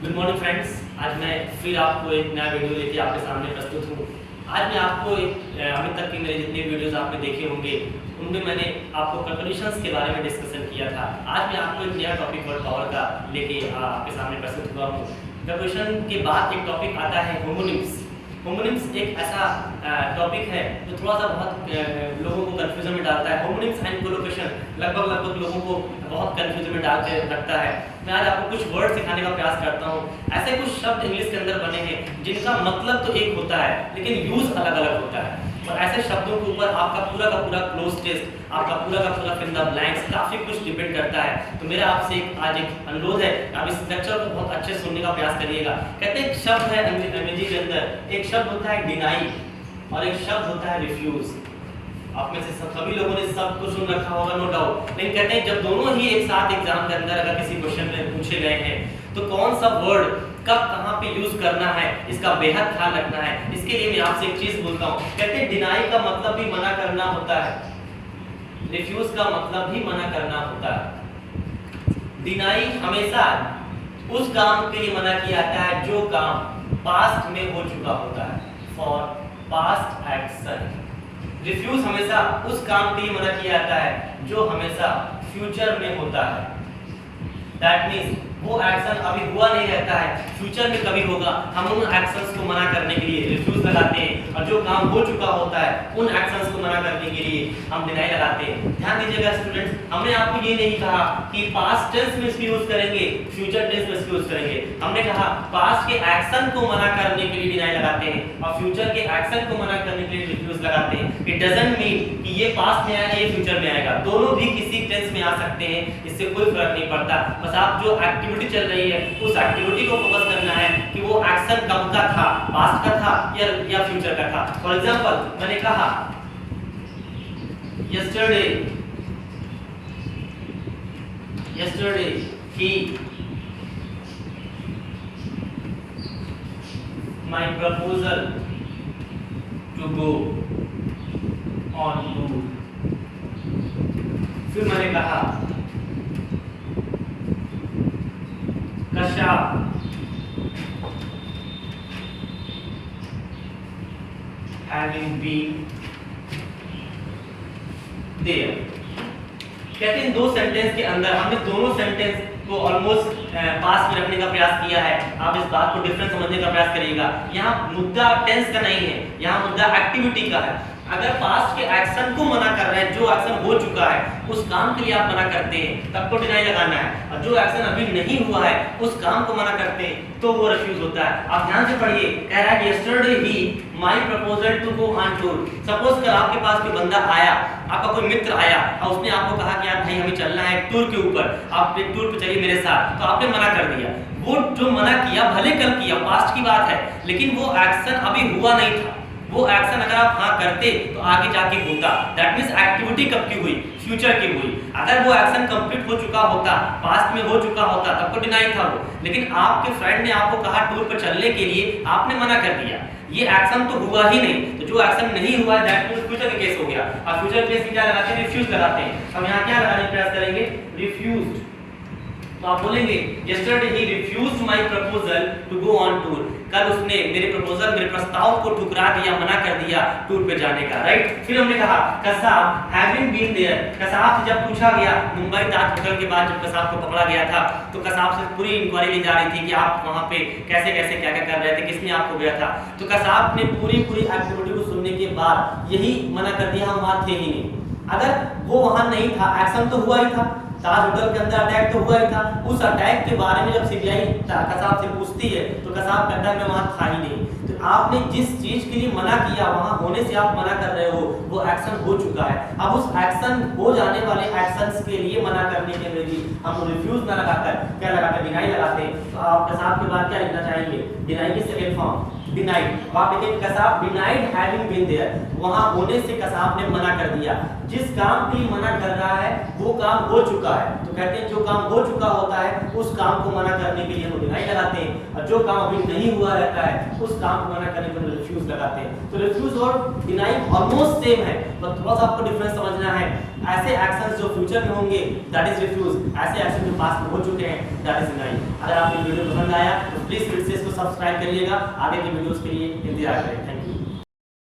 Good morning friends. आज मैं फिर आपको एक नया वीडियो लेके आपके सामने प्रस्तुत हूँ। आज मैं आपको अभी तक की मेरे जितने वीडियोस आपने देखे होंगे उनमें मैंने आपको कंक्लूशंस के बारे में डिस्कशन किया था। आज मैं आपको एक नया टॉपिक वर्ड पावर का लेके आपके सामने प्रस्तुत हुआ हूँ। कंक्लूशन के बाद एक टॉपिक आता है होमोनिम्स। होमोनिम्स एक ऐसा टॉपिक है जो थोड़ा सा बहुत लोगों को कंफ्यूजन में डालता है। होमोनिम्स एंड कोलोकेशन लगभग लोगों को बहुत कंफ्यूजन में डाल के रखता है। मैं आज आपको कुछ वर्ड सिखाने का प्रयास करता हूँ। ऐसे कुछ शब्द इंग्लिश के अंदर बने हैं जिनका मतलब तो एक होता है लेकिन यूज अलग अलग होता है, और ऐसे शब्दों के ऊपर आपका पूरा का पूरा क्लोज टेस्ट, आपका पूरा का पूरा फिल द ब्लैंक्स काफी कुछ डिपेंड करता है। तो मेरा आपसे आज एक अनुरोध है, आप इस लेक्चर को बहुत अच्छे सुनने का प्रयास करिएगा। कहते हैं एक शब्द है अंग्रेजी के अंदर, एक शब्द होता है डिनाई और एक शब्द होता है रिफ्यूज। आप में से सभी लोगों ने सब कुछ सुन रखा होगा नो डाउट, लेकिन कहते हैं जब दोनों ही एक साथ एग्जाम के अंदर अगर किसी क्वेश्चन में पूछे गए हैं तो कौन सा वर्ड कब कहां पे यूज करना है इसका बेहद ख्याल रखना है। इसके लिए मैं आपसे एक चीज बोलता हूं। कहते हैं डिनाई का मतलब भी मना करना होता है, रिफ्यूज का मतलब भी मना करना होता है। डिनाई हमेशा उस काम के लिए मना किया जाता है जो काम पास्ट में हो चुका होता है, फॉर पास्ट एक्शन। रिफ्यूज हमेशा उस काम के लिए मना किया जाता है जो हमेशा फ्यूचर में होता है। दैट मींस वो एक्शन अभी हुआ नहीं रहता है, फ्यूचर में कभी होगा। हम उन एक्शंस को मना करने के लिए रिफ्यूज लगाते हैं, और जो काम हो चुका होता है उन एक्शंस को मना करने के लिए हम डिनाई लगाते हैं। ध्यान दीजिएगा स्टूडेंट्स, हमने आपको ये नहीं कहा कि पास्ट टेंस में इसको यूज करेंगे, फ्यूचर टेंस में इसको यूज करेंगे। हमने कहा पास्ट के एक्शन को मना करने के लिए डिनाई लगाते हैं और फ्यूचर के एक्शन को मना करने के लिए रिफ्यूज लगाते हैं। इट डजंट मीन कि ये पास्ट में आएगा ये फ्यूचर में आएगा, दोनों भी किसी टेंस में आ सकते हैं, इससे कोई फर्क नहीं पड़ता। बस आप जो एक्टिविटी चल रही है उस एक्टिविटी को फोकस करना है कि वो एक्शन कब का था, पास्ट का था या फ्यूचर का था। फॉर एग्जांपल मैंने कहा yesterday he my proposal to go on tour। फिर मैंने कहा कश्यप having been there। कहते हैं दो सेंटेंस के अंदर हमने दोनों सेंटेंस को ऑलमोस्ट पास में रखने का प्रयास किया है। आप इस बात को डिफरेंस समझने का प्रयास करिएगा। यहाँ मुद्दा टेंस का नहीं है, यहाँ मुद्दा एक्टिविटी का है। अगर पास्ट के एक्शन को मना कर रहे हैं, जो एक्शन हो चुका है उस काम के लिए आप मना करते हैं तब तो डिनाई लगाना है, और जो एक्शन अभी नहीं हुआ है उस काम को मना करते हैं तो वो रिफ्यूज होता है। आप ध्यान से पढ़िए, कह रहा है यस्टरडे ही my proposal to go on tour. Suppose कर आपके पास कोई बंदा आया, आपका कोई मित्र आया और उसने आपको कहा कि यार भाई हमें चलना है टूर के ऊपर, आप एक टूर पे चलिए मेरे साथ, तो आपने मना कर दिया। वो जो मना किया भले कल किया, पास्ट की बात है, लेकिन वो एक्शन अभी हुआ नहीं था। वो एक्शन अगर आप हाँ करते तो आगे जाके होता। दैट मींस एक्टिविटी कब की हुई, फ्यूचर की हुई। अगर वो एक्शन कंप्लीट हो चुका होता, पास्ट में हो चुका होता, तब तो डिनाई था वो। लेकिन आपके फ्रेंड ने आपको कहा टूर पर चलने के लिए, आपने मना कर दिया, ये एक्शन तो हुआ ही नहीं। तो जो एक्शन नहीं हुआ है दैट मींस फ्यूचर का केस हो गया। और फ्यूचर केस में क्या लगाते हैं, रिफ्यूज लगाते हैं। हम यहाँ क्या लगाने का प्रयास करेंगे, रिफ्यूज्ड। तो आप बोलेंगे yesterday he refused my proposal to go on tour। कल उसने मेरे प्रपोजल, मेरे प्रस्ताव को ठुकरा दिया, मना कर दिया टूर पे जाने का, राइट। फिर हमने कहा Kasab having been there। Kasab से जब पूछा गया, मुंबई ताज होटल के बाद जब कसाब को पकड़ा गया था तो कसाब से पूरी इंक्वायरी ली जा रही थी कि आप वहां पे कैसे कैसे क्या क्या कर रहे थे, किसने आपको गया था। तो कसाब ने पूरी एक्टिविटी को सुनने के बाद यही मना कर दिया, हम वहां थे ही नहीं। अगर वो वहां नहीं था, एक्शन तो हुआ ही था, ताज होटल के अंदर अटैक तो हुआ ही था। उस अटैक के बारे में जब सीबीआई कसाब से पूछती है तो कसाब कहता है मैं वहां था ही नहीं। तो आपने जिस चीज के लिए मना किया, वहां होने से आप मना कर रहे हो, वो एक्शन हो चुका है। अब उस एक्शन हो जाने वाले एक्शंस के लिए मना करने के लिए हम रिफ्यूज ना लगाकर क्या लगाते, डिनाई लगाते हैं। तो आप कसाब के बाद क्या लिखना चाहेंगे, डिनाई की सेकंड फॉर्म डिनाइड। आप देखिए Kasab denied having been there, वहां होने से कसाब ने मना कर दिया। जिस काम के लिए मना कर रहा है वो काम हो चुका है। तो कहते हैं जो काम हो चुका होता है उस काम को मना करने के लिए हम डिनाई लगाते हैं, और जो काम अभी नहीं हुआ रहता है उस काम को मना करने पर रिफ्यूज लगाते हैं। तो रिफ्यूज और डिनाइंग ऑलमोस्ट सेम है, तो थोड़ा सा आपको डिफरेंस समझना है। ऐसे एक्शंस जो फ्यूचर में होंगे दैट इज रिफ्यूज, ऐसे एक्शन जो पास्ट में हो चुके हैं दैट इज डिनाइंग। अगर आपको वीडियो पसंद आया तो प्लीज फिर से इसको सब्सक्राइब करिएगा, आगे की वीडियोस के लिए इंतजार करें। Thank you.